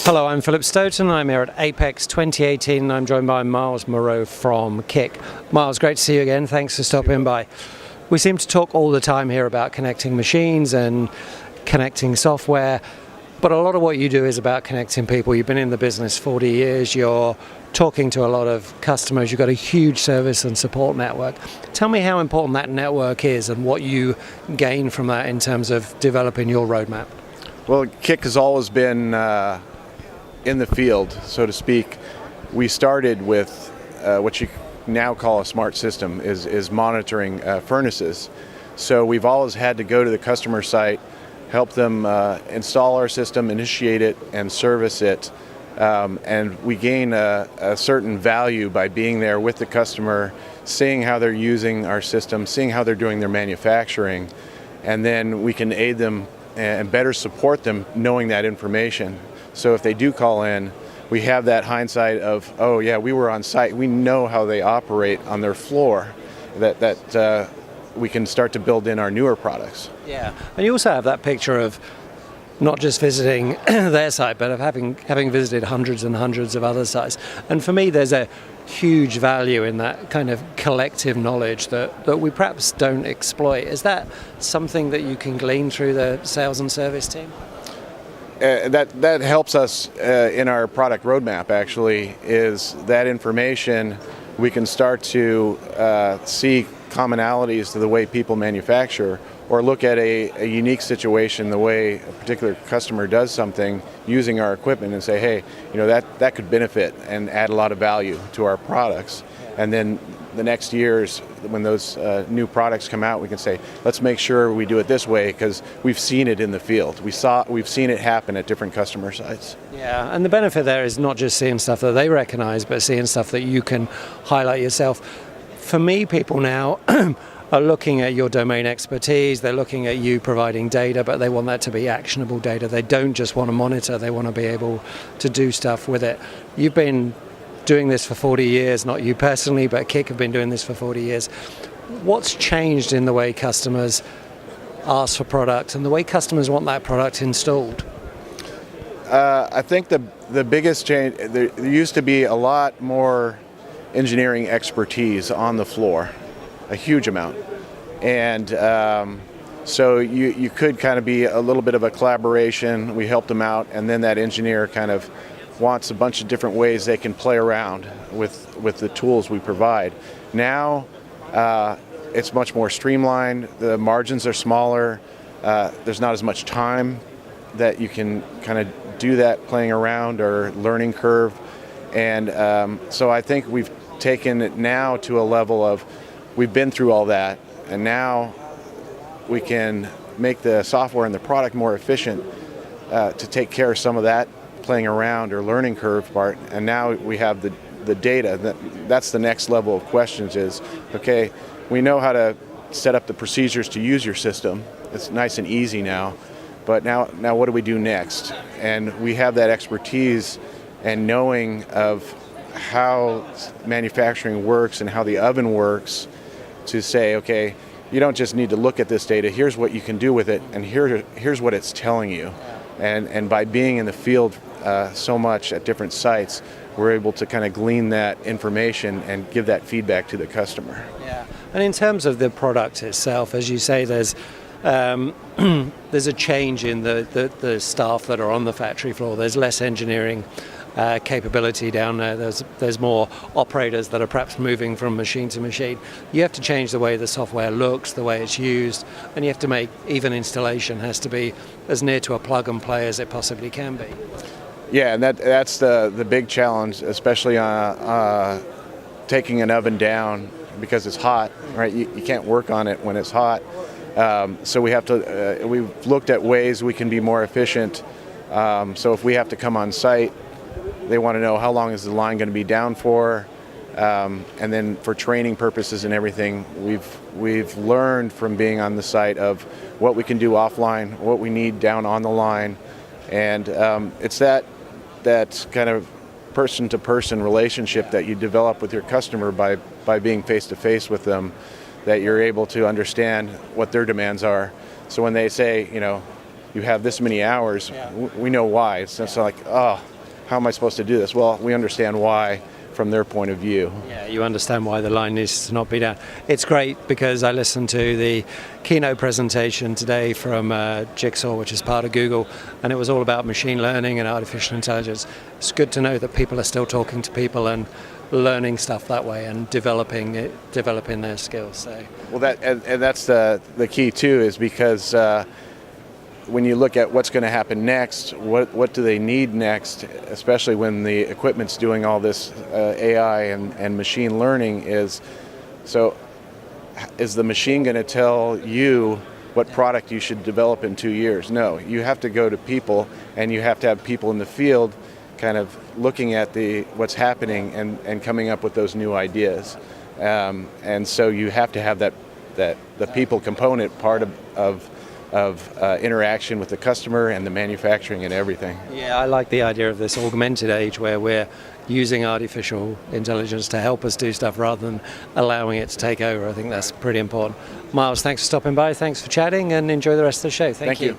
Hello, I'm Philip Stoten. I'm here at Apex 2018 and I'm joined by Miles Moreau from KIC. Miles, great to see you again. Thanks for stopping by. We seem to talk all the time here about connecting machines and connecting software, but a lot of what you do is about connecting people. You've been in the business 40 years, you're talking to a lot of customers, you've got a huge service and support network. Tell me how important that network is and what you gain from that in terms of developing your roadmap. Well, KIC has always been in the field, so to speak. We started with what you now call a smart system, is monitoring furnaces. So we've always had to go to the customer site, help them install our system, initiate it, and service it. And we gain a certain value by being there with the customer, seeing how they're using our system, seeing how they're doing their manufacturing, and then we can aid them and better support them knowing that information. So if they do call in, we have that hindsight of, oh yeah, we were on site, we know how they operate on their floor, that we can start to build in our newer products. Yeah, and you also have that picture of not just visiting their site, but of having visited hundreds and hundreds of other sites. And for me, there's a huge value in that kind of collective knowledge that we perhaps don't exploit. Is that something that you can glean through the sales and service team? That helps us in our product roadmap, actually, is that information. We can start to see commonalities to the way people manufacture, or look at a unique situation, the way a particular customer does something using our equipment, and say, hey, you know, that could benefit and add a lot of value to our products. And then the next years, when those new products come out, we can say, let's make sure we do it this way because we've seen it in the field. We've seen it happen at different customer sites. Yeah, and the benefit there is not just seeing stuff that they recognize, but seeing stuff that you can highlight yourself. For me, people now are looking at your domain expertise, they're looking at you providing data, but they want that to be actionable data. They don't just want to monitor, they want to be able to do stuff with it. You've been doing this for 40 years, not you personally, but KIC have been doing this for 40 years. What's changed in the way customers ask for product and the way customers want that product installed? I think the biggest change, there used to be a lot more engineering expertise on the floor, a huge amount. And so you could kind of be a little bit of a collaboration. We helped them out, and then that engineer kind of wants a bunch of different ways they can play around with the tools we provide. Now it's much more streamlined, the margins are smaller, there's not as much time that you can kind of do that playing around or learning curve. And so I think we've taken it now to a level of, we've been through all that, and now we can make the software and the product more efficient to take care of some of that playing around or learning curve part. And now we have the data. That's the next level of questions is, okay, we know how to set up the procedures to use your system. It's nice and easy now. But now what do we do next? And we have that expertise and knowing of how manufacturing works and how the oven works to say, okay, you don't just need to look at this data, here's what you can do with it, and here's what it's telling you. And by being in the field so much at different sites, we're able to kind of glean that information and give that feedback to the customer. Yeah, and in terms of the product itself, as you say, there's a change in the staff that are on the factory floor. There's less engineering capability down there. There's more operators that are perhaps moving from machine to machine. You have to change the way the software looks, the way it's used, and you have to make even installation has to be as near to a plug and play as it possibly can be. Yeah, and that's the big challenge, especially taking an oven down because it's hot, right? You can't work on it when it's hot. So we have to. We've looked at ways we can be more efficient. So if we have to come on site, they want to know how long is the line going to be down for, and then for training purposes and everything, we've learned from being on the site of what we can do offline, what we need down on the line, and it's that kind of person-to-person relationship that you develop with your customer by being face-to-face with them, that you're able to understand what their demands are. So when they say, you know, you have this many hours, we know why. It's just like, oh, how am I supposed to do this? Well, we understand why from their point of view. Yeah, you understand why the line needs to not be down. It's great because I listened to the keynote presentation today from Jigsaw, which is part of Google, and it was all about machine learning and artificial intelligence. It's good to know that people are still talking to people and learning stuff that way and developing their skills. So. Well, that's the key too, is because when you look at what's going to happen next, what do they need next, especially when the equipment's doing all this AI and machine learning, is the machine going to tell you what product you should develop in 2 years? No, you have to go to people, and you have to have people in the field kind of looking at what's happening and coming up with those new ideas. And so you have to have the people component part of interaction with the customer and the manufacturing and everything. Yeah, I like the idea of this augmented age where we're using artificial intelligence to help us do stuff rather than allowing it to take over. I think that's pretty important. Miles, thanks for stopping by, thanks for chatting, and enjoy the rest of the show. Thank you.